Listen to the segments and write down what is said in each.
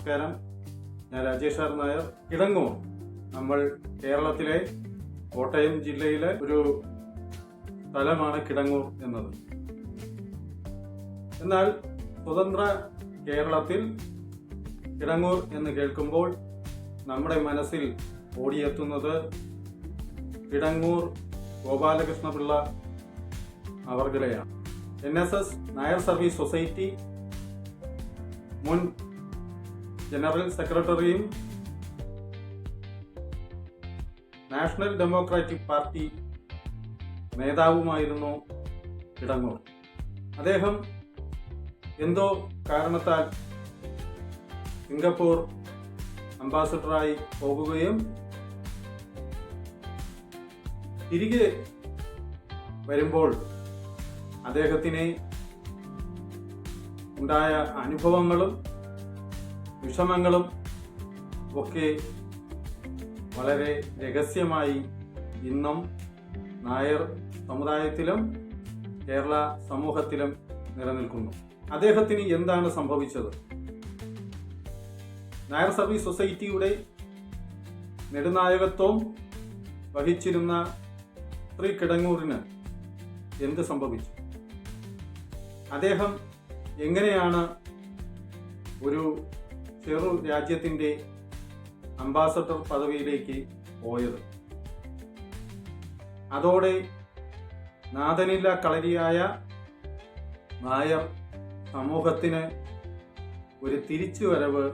നമസ്കാരം. ഞാൻ രാജേഷ് ആർ നായർ. കിടങ്ങൂർ നമ്മൾ കേരളത്തിലെ കോട്ടയം ജില്ലയിലെ ഒരു സ്ഥലമാണ് കിടങ്ങൂർ എന്നത്. എന്നാൽ സ്വതന്ത്ര കേരളത്തിൽ കിടങ്ങൂർ എന്ന് കേൾക്കുമ്പോൾ നമ്മുടെ മനസ്സിൽ ഓടിയെത്തുന്നത് കിടങ്ങൂർ ഗോപാലകൃഷ്ണപിള്ള അവർകളെയാണ്. NSS നായർ സർവീസ് സൊസൈറ്റി മുൻ ജനറൽ സെക്രട്ടറിയും നാഷണൽ ഡെമോക്രാറ്റിക് പാർട്ടി നേതാവുമായിരുന്നു കിടങ്ങൂർ. അദ്ദേഹം എന്തോ കാരണത്താൽ സിംഗപ്പൂർ അംബാസഡറായി പോകുകയും തിരികെ വരുമ്പോൾ അദ്ദേഹത്തിന് ഉണ്ടായ അനുഭവങ്ങളും വിഷമങ്ങളും ഒക്കെ വളരെ രഹസ്യമായി ഇന്നും നായർ സമുദായത്തിലും കേരള സമൂഹത്തിലും നിലനിൽക്കുന്നു. അദ്ദേഹത്തിന് എന്താണ് സംഭവിച്ചത്? നായർ സർവീസ് സൊസൈറ്റിയുടെ നെടുനായകത്വം വഹിച്ചിരുന്ന ശ്രീ കിടങ്ങൂരിന് എന്ത് സംഭവിച്ചു? അദ്ദേഹം എങ്ങനെയാണ് ഒരു ചെറു രാജ്യത്തിൻ്റെ അംബാസഡർ പദവിയിലേക്ക് പോയത്? അതോടെ നാഥനില്ല കളരിയായ നായർ സമൂഹത്തിന് ഒരു തിരിച്ചുവരവ്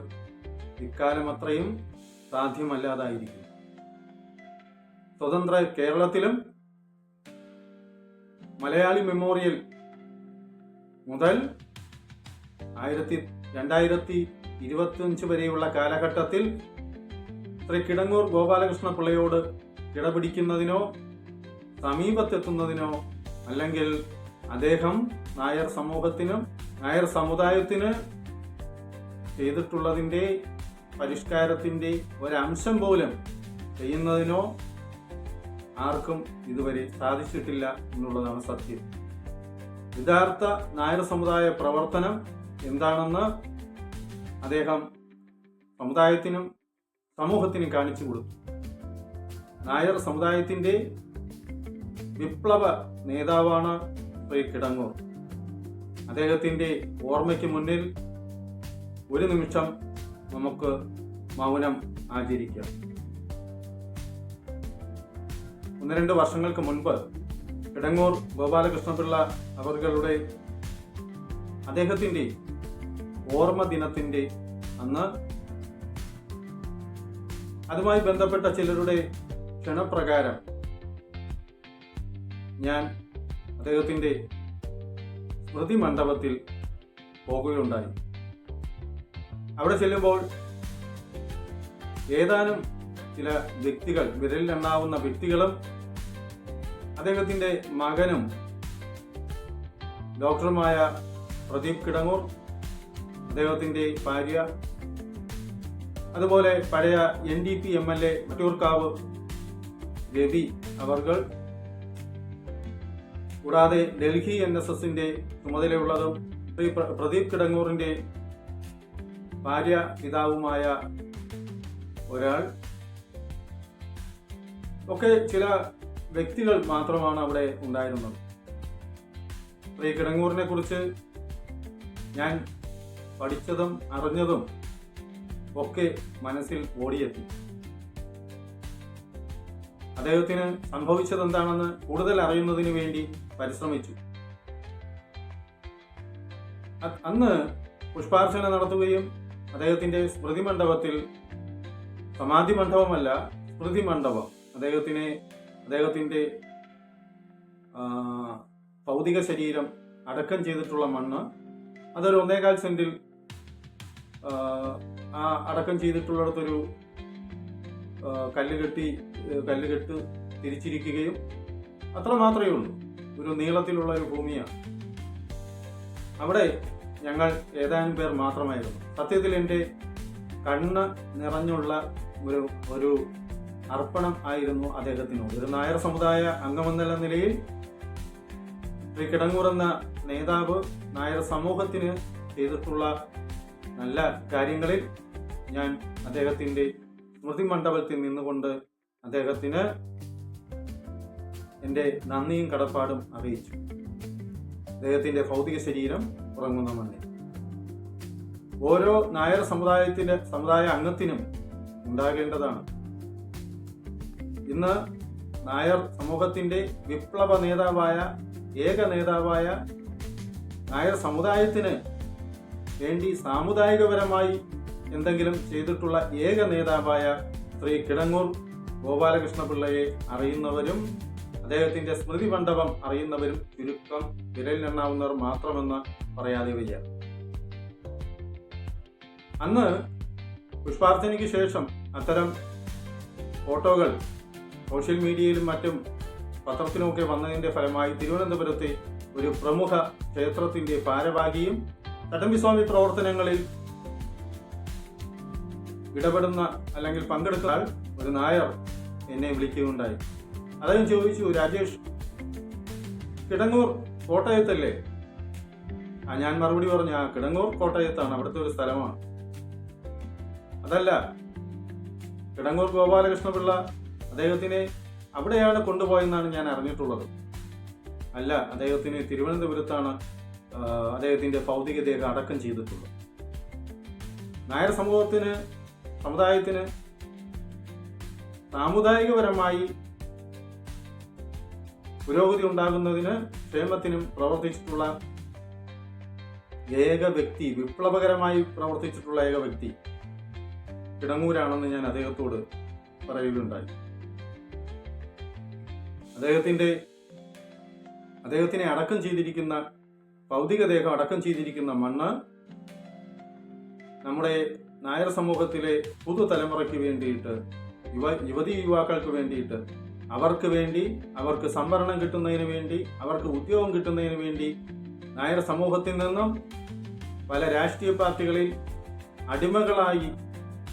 ഇക്കാലം അത്രയും സാധ്യമല്ലാതായിരിക്കും. സ്വതന്ത്ര കേരളത്തിലും മലയാളി മെമ്മോറിയൽ മുതൽ 2025 വരെയുള്ള കാലഘട്ടത്തിൽ ശ്രീ കിടങ്ങൂർ ഗോപാലകൃഷ്ണ പിള്ളയോട് കിടപിടിക്കുന്നതിനോ സമീപത്തെത്തുന്നതിനോ അല്ലെങ്കിൽ അദ്ദേഹം നായർ സമൂഹത്തിനും നായർ സമുദായത്തിന് ചെയ്തിട്ടുള്ളതിൻ്റെ പരിഷ്കാരത്തിൻ്റെ ഒരംശം പോലും ചെയ്യുന്നതിനോ ആർക്കും ഇതുവരെ സാധിച്ചിട്ടില്ല എന്നുള്ളതാണ് സത്യം. യഥാർത്ഥ നായർ സമുദായ പ്രവർത്തനം എന്താണെന്ന് അദ്ദേഹം സമുദായത്തിനും സമൂഹത്തിനും കാണിച്ചു കൊടുത്തു. നായർ സമുദായത്തിൻ്റെ വിപ്ലവ നേതാവാണ് ശ്രീ കിടങ്ങൂർ. അദ്ദേഹത്തിൻ്റെ ഓർമ്മയ്ക്ക് മുന്നിൽ ഒരു നിമിഷം നമുക്ക് മൗനം ആചരിക്കാം. 1-2 വർഷങ്ങൾക്ക് മുൻപ് കിടങ്ങൂർ ഗോപാലകൃഷ്ണപിള്ള അവരുടെ അദ്ദേഹത്തിൻ്റെ ഓർമ്മ ദിനത്തിൻ്റെ അന്ന് അതുമായി ബന്ധപ്പെട്ട ചിലരുടെ ക്ഷണപ്രകാരം ഞാൻ അദ്ദേഹത്തിൻ്റെ സ്മൃതി മണ്ഡപത്തിൽ പോകുകയുണ്ടായി. അവിടെ ചെല്ലുമ്പോൾ ഏതാനും ചില വ്യക്തികൾ, വിരലിലെണ്ണാവുന്ന വ്യക്തികളും അദ്ദേഹത്തിൻ്റെ മകനും ഡോക്ടറുമായ പ്രദീപ് കിടങ്ങൂർ, അദ്ദേഹത്തിൻ്റെ ഭാര്യ, അതുപോലെ പഴയ NDP MLA വട്ടിയൂർക്കാവ് രവി അവർകൾ, കൂടാതെ ഡൽഹി NSSന്റെ ചുമതലയുള്ളതും ശ്രീ പ്രദീപ് കിടങ്ങൂറിൻ്റെ ഭാര്യ പിതാവുമായ ഒരാൾ ഒക്കെ ചില വ്യക്തികൾ മാത്രമാണ് അവിടെ ഉണ്ടായിരുന്നത്. ശ്രീ കിടങ്ങൂരിനെ കുറിച്ച് ഞാൻ പഠിച്ചതും അറിഞ്ഞതും ഒക്കെ മനസ്സിൽ ഓടിയെത്തി. അദ്ദേഹത്തിന് സംഭവിച്ചത് എന്താണെന്ന് കൂടുതൽ അറിയുന്നതിന് വേണ്ടി പരിശ്രമിച്ചു. അന്ന് പുഷ്പാർച്ചന നടത്തുകയും അദ്ദേഹത്തിൻ്റെ സ്മൃതി മണ്ഡപത്തിൽ, സമാധി മണ്ഡപമല്ല സ്മൃതി മണ്ഡപം, അദ്ദേഹത്തിൻ്റെ ഭൗതിക ശരീരം അടക്കം ചെയ്തിട്ടുള്ള മണ്ണ്, അതൊരു 1.25 സെന്റിൽ ആ അടക്കം ചെയ്തിട്ടുള്ളിടത്തൊരു കല്ലുകെട്ട് തിരിച്ചിരിക്കുകയും അത്ര മാത്രമേ ഉള്ളൂ. ഒരു നീളത്തിലുള്ള ഒരു ഭൂമിയാണ്. അവിടെ ഞങ്ങൾ ഏതാനും പേർ മാത്രമായിരുന്നു. സത്യത്തിൽ എൻ്റെ കണ്ണ് നിറഞ്ഞുള്ള ഒരു അർപ്പണം ആയിരുന്നു അദ്ദേഹത്തിനോട്. ഒരു നായർ സമുദായ അംഗമെന്നുള്ള നിലയിൽ ശ്രീ കിടങ്ങൂർ എന്ന നേതാവ് നായർ സമൂഹത്തിന് ചെയ്തിട്ടുള്ള നല്ല കാര്യങ്ങളിൽ ഞാൻ അദ്ദേഹത്തിൻ്റെ സ്മൃതി മണ്ഡപത്തിൽ നിന്നുകൊണ്ട് അദ്ദേഹത്തിന് എൻ്റെ നന്ദിയും കടപ്പാടും അറിയിച്ചു. അദ്ദേഹത്തിൻ്റെ ഭൗതിക ശരീരം ഉറങ്ങുന്ന മണ്ണിൽ ഓരോ നായർ സമുദായ അംഗത്തിനും ഉണ്ടാകേണ്ടതാണ്. ഇന്ന് നായർ സമൂഹത്തിൻ്റെ വിപ്ലവ നേതാവായ ഏക നേതാവായ നായർ സമുദായത്തിന് വേണ്ടി സാമുദായികപരമായി എന്തെങ്കിലും ചെയ്തിട്ടുള്ള ഏക നേതാവായ ശ്രീ കിടങ്ങൂർ ഗോപാലകൃഷ്ണപിള്ളയെ അറിയുന്നവരും അദ്ദേഹത്തിന്റെ സ്മൃതി മണ്ഡപം അറിയുന്നവരും ചുരുക്കം വിരലിലെണ്ണാവുന്നവർ മാത്രമെന്ന് പറയാതെ വയ്യ. അന്ന് പുഷ്പാർച്ചനയ്ക്ക് ശേഷം അത്തരം ഫോട്ടോകൾ സോഷ്യൽ മീഡിയയിലും മറ്റും പത്രത്തിലുമൊക്കെ വന്നതിന്റെ ഫലമായി തിരുവനന്തപുരത്തെ ഒരു പ്രമുഖ ക്ഷേത്രത്തിന്റെ ഭാരവാഹിയും ചട്ടമ്പിസ്വാമി പ്രവർത്തനങ്ങളിൽ ഇടപെടുന്ന അല്ലെങ്കിൽ പങ്കെടുത്താൽ ഒരു നായർ എന്നെ വിളിക്കുകയുണ്ടായി. അദ്ദേഹം ചോദിച്ചു, രാജേഷ്, കിടങ്ങൂർ കോട്ടയത്തല്ലേ? ഞാൻ മറുപടി പറഞ്ഞു, കിടങ്ങൂർ കോട്ടയത്താണ്, അവിടുത്തെ ഒരു സ്ഥലമാണ്. അതല്ല, കിടങ്ങൂർ ഗോപാലകൃഷ്ണപിള്ള അദ്ദേഹത്തിനെ അവിടെയാണ് കൊണ്ടുപോയെന്നാണ് ഞാൻ അറിഞ്ഞിട്ടുള്ളത്. അല്ല, അദ്ദേഹത്തിന് തിരുവനന്തപുരത്താണ് അദ്ദേഹത്തിന്റെ ഭൗതികദേഹം അടക്കം ചെയ്തിട്ടുള്ളത്. നായർ സമുദായത്തിന് സാമുദായികപരമായി പുരോഗതി ഉണ്ടാകുന്നതിന് ക്ഷേമത്തിനും പ്രവർത്തിച്ചിട്ടുള്ള ഏക വ്യക്തി, വിപ്ലവകരമായി പ്രവർത്തിച്ചിട്ടുള്ള ഏക വ്യക്തി കിടങ്ങൂരാണെന്ന് ഞാൻ അദ്ദേഹത്തോട് പറയുകയുണ്ടായി. അദ്ദേഹത്തിനെ അടക്കം ചെയ്തിരിക്കുന്ന ഭൗതികദേഹം അടക്കം ചെയ്തിരിക്കുന്ന മണ്ണ് നമ്മുടെ നായർ സമൂഹത്തിലെ പുതുതലമുറയ്ക്ക് വേണ്ടിയിട്ട്, യുവക്കൾക്ക് വേണ്ടിയിട്ട്, അവർക്ക് സംവരണം കിട്ടുന്നതിന് വേണ്ടി, അവർക്ക് ഉദ്യോഗം കിട്ടുന്നതിന് വേണ്ടി നായർ സമൂഹത്തിൽ നിന്നും പല രാഷ്ട്രീയ പാർട്ടികളിൽ അടിമകളായി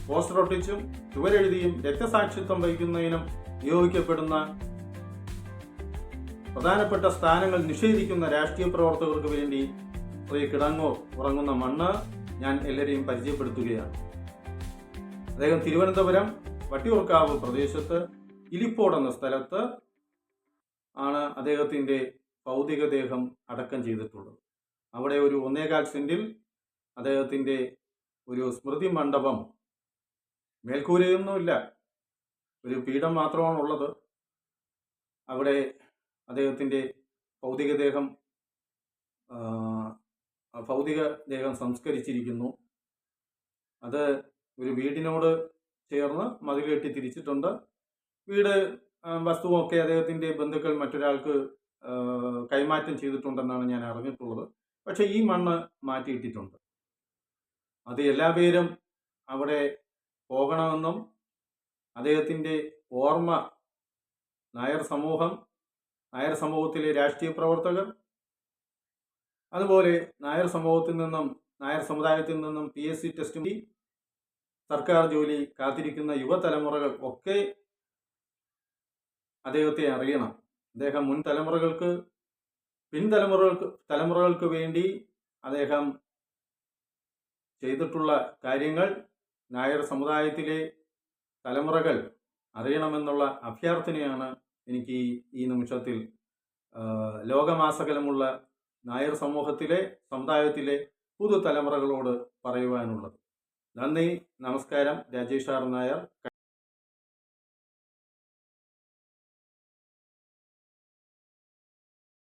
പോസ്റ്റർ ഒട്ടിച്ചും ചുവരെഴുതിയും രക്തസാക്ഷിത്വം വഹിക്കുന്നതിനും നിയോഗിക്കപ്പെടുന്ന പ്രധാനപ്പെട്ട സ്ഥാനങ്ങൾ നിഷേധിക്കുന്ന രാഷ്ട്രീയ പ്രവർത്തകർക്ക് വേണ്ടി ശ്രീ കിടങ്ങൂർ ഉറങ്ങുന്ന മണ്ണ് ഞാൻ എല്ലാവരെയും പരിചയപ്പെടുത്തുകയാണ്. അദ്ദേഹം തിരുവനന്തപുരം വട്ടിയൂർക്കാവ് പ്രദേശത്ത് ഇലിപ്പോട് എന്ന സ്ഥലത്ത് ആണ് അദ്ദേഹത്തിന്റെ ഭൗതികദേഹം അടക്കം ചെയ്തിട്ടുള്ളത്. അവിടെ ഒരു 1.25 സെന്റിൽ അദ്ദേഹത്തിന്റെ ഒരു സ്മൃതി മണ്ഡപം, മേൽക്കൂരയൊന്നുമില്ല, ഒരു പീഠം മാത്രമാണുള്ളത്. അവിടെ അദ്ദേഹത്തിന്റെ ഭൗതികദേഹം സംസ്കരിച്ചിരിക്കുന്നു. അത് ഒരു വീടിനോട് ചേർന്ന് മതിൽ കെട്ടി തിരിച്ചിട്ടുണ്ട്. വീട് വസ്തുവൊക്കെ അദ്ദേഹത്തിന്റെ ബന്ധുക്കൾ മറ്റൊരാൾക്ക് കൈമാറ്റം ചെയ്തിട്ടുണ്ടെന്നാണ് ഞാൻ അറിഞ്ഞിട്ടുള്ളത്. പക്ഷെ ഈ മണ്ണ് മാറ്റിയിട്ടിട്ടുണ്ട്. അത് എല്ലാ പേരും അവിടെ പോകണമെന്നും അദ്ദേഹത്തിന്റെ ഓർമ്മ നായർ സമൂഹത്തിലെ രാഷ്ട്രീയ പ്രവർത്തകർ, അതുപോലെ നായർ സമുദായത്തിൽ നിന്നും PSC ടെസ്റ്റ് സർക്കാർ ജോലി കാത്തിരിക്കുന്ന യുവതലമുറകൾ ഒക്കെ അദ്ദേഹത്തെ അറിയണം. അദ്ദേഹം മുൻ തലമുറകൾക്ക് വേണ്ടി അദ്ദേഹം ചെയ്തിട്ടുള്ള കാര്യങ്ങൾ നായർ സമുദായത്തിലെ തലമുറകൾ അറിയണമെന്നുള്ള അഭ്യർത്ഥനയാണ് എനിക്ക് ഈ നിമിഷത്തിൽ ലോകമാസകലമുള്ള നായർ സമുദായത്തിലെ പുതുതലമുറകളോട് പറയുവാനുള്ളത്. നന്ദി, നമസ്കാരം. രാജേഷ് ആർ നായർ.